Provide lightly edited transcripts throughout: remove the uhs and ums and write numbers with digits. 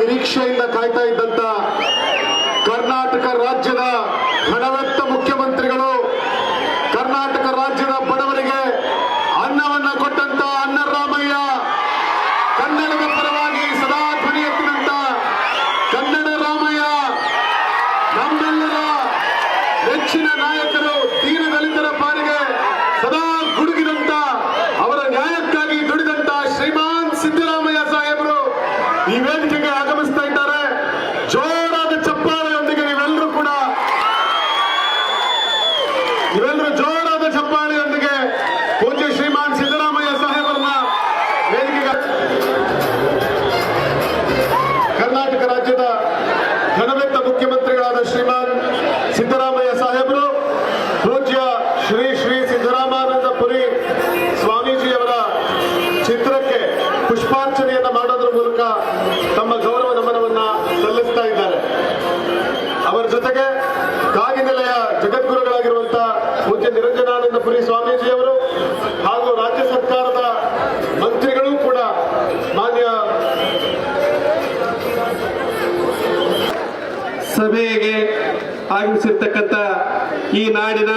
ನಿರೀಕ್ಷೆಯಿಂದ ಕಾಯ್ತಾ ಇದ್ದಂತ ಕರ್ನಾಟಕ ರಾಜ್ಯದ ಹಣವೆತ್ತ ಮುಖ್ಯಮಂತ್ರಿಗಳು, ಕರ್ನಾಟಕ ರಾಜ್ಯದ ಬಡವರಿಗೆ ಅನ್ನವನ್ನ ಕೊಟ್ಟಂತ ಅನ್ನರಾಮಯ್ಯ, ಕನ್ನಡದ ಪರವಾಗಿ ಸದಾ ಧ್ವನಿ ಎತ್ತಿದಂತ ಕನ್ನಡ ರಾಮಯ್ಯ, ನಮ್ಮೆಲ್ಲರ ನೆಚ್ಚಿನ ನಾಯಕರು, ದೀನದಲಿತರ ಪಾಲಿಗೆ ಸದಾ ಗುಡುಗಿದಂತ, ಅವರ ನ್ಯಾಯಕ್ಕಾಗಿ ದುಡಿದಂತ ಶ್ರೀಮಾನ್ ಸಿದ್ದರಾಮಯ್ಯ ಸಾಹೇಬರು ಈ ವೇದಿಕೆಗೆ ಆಗಮಿಸ್ತಾ ಇದ್ದಾರೆ. ಜೋರಾದ ಚಪ್ಪಾಳೆಯೊಂದಿಗೆ ನೀವೆಲ್ಲರೂ ಜೋರಾದ ಚಪ್ಪಾಳೆಯೊಂದಿಗೆ ಪೂಜ್ಯ ಶ್ರೀಮಾನ್ ಸಿದ್ದರಾಮಯ್ಯ ಸಾಹೇಬರನ್ನ ವೇದಿಕೆಗೆ, ಕರ್ನಾಟಕ ರಾಜ್ಯದ ಘನವೆತ್ತ ಮುಖ್ಯಮಂತ್ರಿಗಳಾದ ಶ್ರೀಮಾನ್ ಸಿದ್ದರಾಮಯ್ಯ ಸಾಹೇಬರು ಪೂಜ್ಯ ಶ್ರೀ ಶ್ರೀ ಸಿದ್ದರಾಮಾನಂದ ಪುರಿ ಸ್ವಾಮೀಜಿಯವರ ಚಿತ್ರಕ್ಕೆ ಪುಷ್ಪಾರ್ಚನೆಯನ್ನ ಮಾಡೋದ್ರ ಮೂಲಕ ತಮ್ಮ ಗೌರವ ನಮನವನ್ನ ಸಲ್ಲಿಸ್ತಾ ಇದ್ದಾರೆ. ಅವರ ಜೊತೆಗೆ ಕಾಗಿನೆಲೆಯ ಜಗದ್ಗುರುಗಳಾಗಿರುವಂತಹ ಪೂಜ್ಯ ನಿರಂಜನಾನಂದ ಪುರಿ ಸ್ವಾಮೀಜಿಯವರು ಹಾಗೂ ರಾಜ್ಯ ಸರ್ಕಾರದ ಮಂತ್ರಿಗಳು ಕೂಡ ಮಾನ್ಯ ಸಭೆಗೆ ಆಗಮಿಸಿರ್ತಕ್ಕಂಥ ಈ ನಾಡಿನ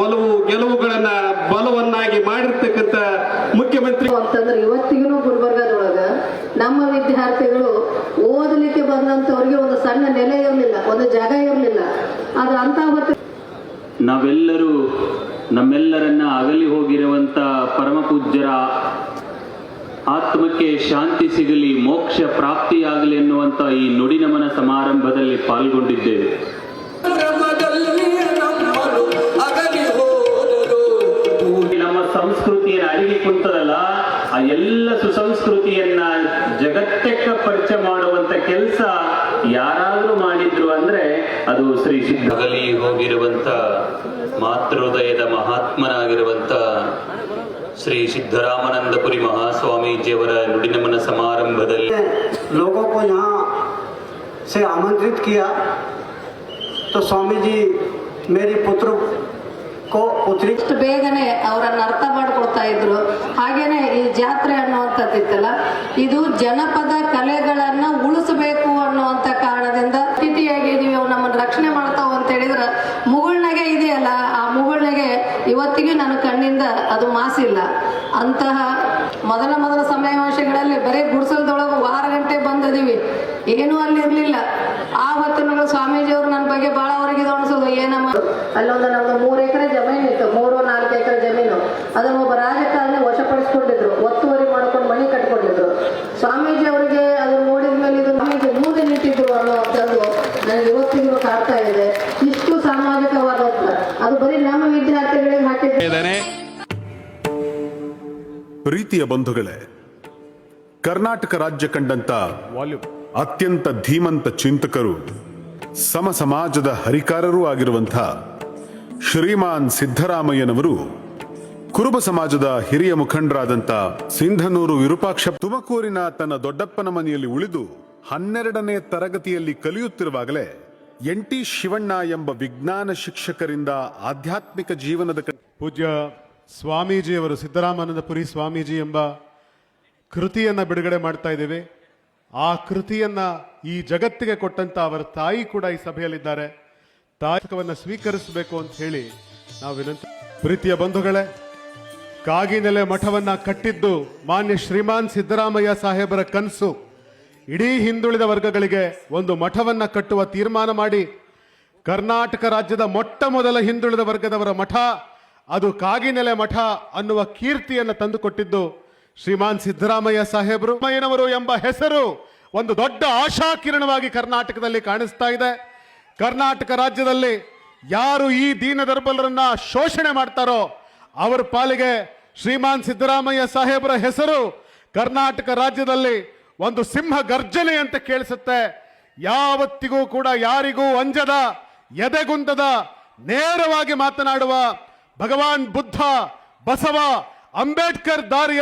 ಒಲವು ಗೆಲುವುಗಳನ್ನ ಬಲವನ್ನಾಗಿ ಮಾಡಿರ್ತಕ್ಕಂಥ ಮುಖ್ಯಮಂತ್ರಿ ಅಂತಂದ್ರೆ ಇವತ್ತಿಗೂ ಗುಲ್ಬರ್ಗಾದೊಳಗ ನಮ್ಮ ವಿದ್ಯಾರ್ಥಿಗಳು ಓದಲಿಕ್ಕೆ ಬಂದಂತವ್ರಿಗೆ ಒಂದು ಸಣ್ಣ ನೆಲೆ ಇರಲಿಲ್ಲ, ಒಂದು ಜಾಗ ಇರಲಿಲ್ಲ. ಆದ್ರೆ ಅಂತ ನಾವೆಲ್ಲರೂ ನಮ್ಮೆಲ್ಲರನ್ನ ಅಗಲಿ ಹೋಗಿರುವಂತ ಪರಮ ಪೂಜ್ಯರ ಆತ್ಮಕ್ಕೆ ಶಾಂತಿ ಸಿಗಲಿ, ಮೋಕ್ಷ ಪ್ರಾಪ್ತಿಯಾಗಲಿ ಎನ್ನುವಂತ ಈ ನುಡಿನಮನ ಸಮಾರಂಭದಲ್ಲಿ ಪಾಲ್ಗೊಂಡಿದ್ದೇವೆ. ನಮ್ಮ ಸಂಸ್ಕೃತಿಯನ್ನು ಅರಿವಿ ಕುಂತದಲ್ಲ, ಆ ಎಲ್ಲ ಸುಸಂಸ್ಕೃತಿಯನ್ನ ಜಗತ್ತಕ್ಕೆ ಪರಿಚಯ ಮಾಡುವಂತ ಕೆಲಸ ಯಾರಾದ್ರೂ ಮಾಡಿದ್ರು ಅಂದ್ರೆ ಅದು ಶ್ರೀ ಅಗಲಿ ಹೋಗಿರುವಂತ ಮಾತೃದಯದ ಮಹಾತ್ಮನಾಗಿರುವಂತ श्री सिद्धरामानंदपुरी महास्वामीजीवर नुडिनमन समारंभದಲ್ಲಿ लोगों को यहाँ से आमंत्रित किया तो स्वामी जी मेरी पुत्र को पुत्री ಬೇಗನೆ ಅವರನ್ನ ಅರ್ಥ ಮಾಡಿಕೊಡ್ತಾ ಇದ್ರು. ಹಾಗೇನೆ ಈ ಜಾತ್ರೆ ಅನ್ನುವಂಥದ್ದಿತ್ತಲ್ಲ, ಇದು ಜನಪದ ಕಲೆಗಳನ್ನ ಉಳಿಸಬೇಕು ಅನ್ನುವಂಥ ಕಾರಣದಿಂದ ಅತಿಥಿಯಾಗಿದ್ದೀವಿ, ಅವು ನಮ್ಮನ್ನು ರಕ್ಷಣೆ ಮಾಡ್ತಾವ ಅಂತ ಹೇಳಿದ್ರೆ ಮುಗುಳ್ನಗೆ ಇದೆಯಲ್ಲ, ಆ ಮುಗುಳ್ನಗೆ ಇವತ್ತಿಗೂ ನನ್ನ ಕಣ್ಣಿಂದ ಅದು ಮಾಸಿಲ್ಲ. ಅಂತಹ ಮೊದಲ ಸಮಾವೇಶಗಳಲ್ಲಿ ಬರೀ ಗುಡಿಸಲ್ದೊಳಗೆ ವಾರ ಗಂಟೆ ಬಂದದೀವಿ, ಏನೂ ಅಲ್ಲಿ ಇರಲಿಲ್ಲ. ಆ ಹೊತ್ತಿನ ಸ್ವಾಮೀಜಿಯವರು ನನ್ನ ಬಗ್ಗೆ ಭಾಳ ಅವರಿಗೆ ಇದು ಅನಿಸೋದು, ಏನಮ್ಮ ಅಲ್ಲೊಂದು ನಮ್ದು 3 ಎಕರೆ ಜಮೀನು ಇತ್ತು, 3-4 ಎಕರೆ ಜಮೀನು, ಅದನ್ನು ಒಬ್ಬ ರಾಜಕಾರಣಿ ವಶಪಡಿಸ್ಕೊಂಡಿದ್ರು, ಒತ್ತುವರಿ ಮಾಡ್ಕೊಂಡು ಮನೆ ಕಟ್ಕೊಂಡಿದ್ರು. ಸ್ವಾಮೀಜಿ ಅವರಿಗೆ ಅದನ್ನು ನೋಡಿದ ಮೇಲೆ ಇದು ನಮಗೆ ಮೂಲೆ ನಿಂತಿದ್ರು ಅನ್ನೋದು ನನಗೆ ಇವತ್ತಿಗೂ ಕಾಡ್ತಾ ಇದೆ. ಇಷ್ಟು ಸಾಮಾಜಿಕವಾದ ಅದು ಬರೀ ನಮ್ಮ ವಿದ್ಯಾರ್ಥಿಗಳಿಗೆ ಹಾಕಿದ್ದಾರೆ. ಪ್ರೀತಿಯ ಬಂಧುಗಳೇ, ಕರ್ನಾಟಕ ರಾಜ್ಯ ಕಂಡಂತ ಅತ್ಯಂತ ಧೀಮಂತ ಚಿಂತಕರು, ಸಮ ಸಮಾಜದ ಹರಿಕಾರರೂ ಆಗಿರುವಂಥ ಶ್ರೀಮಾನ್ ಸಿದ್ದರಾಮಯ್ಯನವರು ಕುರುಬ ಸಮಾಜದ ಹಿರಿಯ ಮುಖಂಡರಾದಂಥ ಸಿಂಧನೂರು ವಿರೂಪಾಕ್ಷ ತುಮಕೂರಿನ ತನ್ನ ದೊಡ್ಡಪ್ಪನ ಮನೆಯಲ್ಲಿ ಉಳಿದು 12ನೇ ತರಗತಿಯಲ್ಲಿ ಕಲಿಯುತ್ತಿರುವಾಗಲೇ NT ಶಿವಣ್ಣ ಎಂಬ ವಿಜ್ಞಾನ ಶಿಕ್ಷಕರಿಂದ ಆಧ್ಯಾತ್ಮಿಕ ಜೀವನದ ಪೂಜ್ಯ ಸ್ವಾಮೀಜಿಯವರು ಸಿದ್ದರಾಮಾನಂದಪುರಿ ಸ್ವಾಮೀಜಿ ಎಂಬ ಕೃತಿಯನ್ನು ಬಿಡುಗಡೆ ಮಾಡ್ತಾ ಇದ್ದೇವೆ. ಆ ಕೃತಿಯನ್ನ ಈ ಜಗತ್ತಿಗೆ ಕೊಟ್ಟಂತ ಅವರ ತಾಯಿ ಕೂಡ ಈ ಸಭೆಯಲ್ಲಿದ್ದಾರೆ. ತಾಯಿಕವನ್ನು ಸ್ವೀಕರಿಸಬೇಕು ಅಂತ ಹೇಳಿ ನಾವು ವಿನಂತಿ. ಪ್ರೀತಿಯ ಬಂಧುಗಳೇ, ಕಾಗಿನೆಲೆ ಮಠವನ್ನ ಕಟ್ಟಿದ್ದು ಮಾನ್ಯ ಶ್ರೀಮಾನ್ ಸಿದ್ದರಾಮಯ್ಯ ಸಾಹೇಬರ ಕನಸು. ಇಡೀ ಹಿಂದುಳಿದ ವರ್ಗಗಳಿಗೆ ಒಂದು ಮಠವನ್ನ ಕಟ್ಟುವ ತೀರ್ಮಾನ ಮಾಡಿ ಕರ್ನಾಟಕ ರಾಜ್ಯದ ಮೊಟ್ಟ ಮೊದಲ ಹಿಂದುಳಿದ ವರ್ಗದವರ ಮಠ ಅದು ಕಾಗಿನೆಲೆ ಮಠ ಅನ್ನುವ ಕೀರ್ತಿಯನ್ನು ತಂದುಕೊಟ್ಟಿದ್ದು ಶ್ರೀಮಾನ್ ಸಿದ್ದರಾಮಯ್ಯ ಸಾಹೇಬರು. ಅಯ್ಯನವರು ಎಂಬ ಹೆಸರು ಒಂದು ದೊಡ್ಡ ಆಶಾಕಿರಣವಾಗಿ ಕರ್ನಾಟಕದಲ್ಲಿ ಕಾಣಿಸ್ತಾ ಇದೆ. ಕರ್ನಾಟಕ ರಾಜ್ಯದಲ್ಲಿ ಯಾರು ಈ ದೀನ ದುರ್ಬಲರನ್ನ ಶೋಷಣೆ ಮಾಡ್ತಾರೋ ಅವರ ಪಾಲಿಗೆ ಶ್ರೀಮಾನ್ ಸಿದ್ದರಾಮಯ್ಯ ಸಾಹೇಬರ ಹೆಸರು ಕರ್ನಾಟಕ ರಾಜ್ಯದಲ್ಲಿ ಒಂದು ಸಿಂಹ ಗರ್ಜನೆ ಅಂತ ಕೇಳಿಸುತ್ತೆ. ಯಾವತ್ತಿಗೂ ಕೂಡ ಯಾರಿಗೂ ಅಂಜದ, ಎದೆಗುಂದದ, ನೇರವಾಗಿ ಮಾತನಾಡುವ ಭಗವಾನ್ ಬುದ್ಧ, ಬಸವ, ಅಂಬೇಡ್ಕರ್ ದಾರಿಯ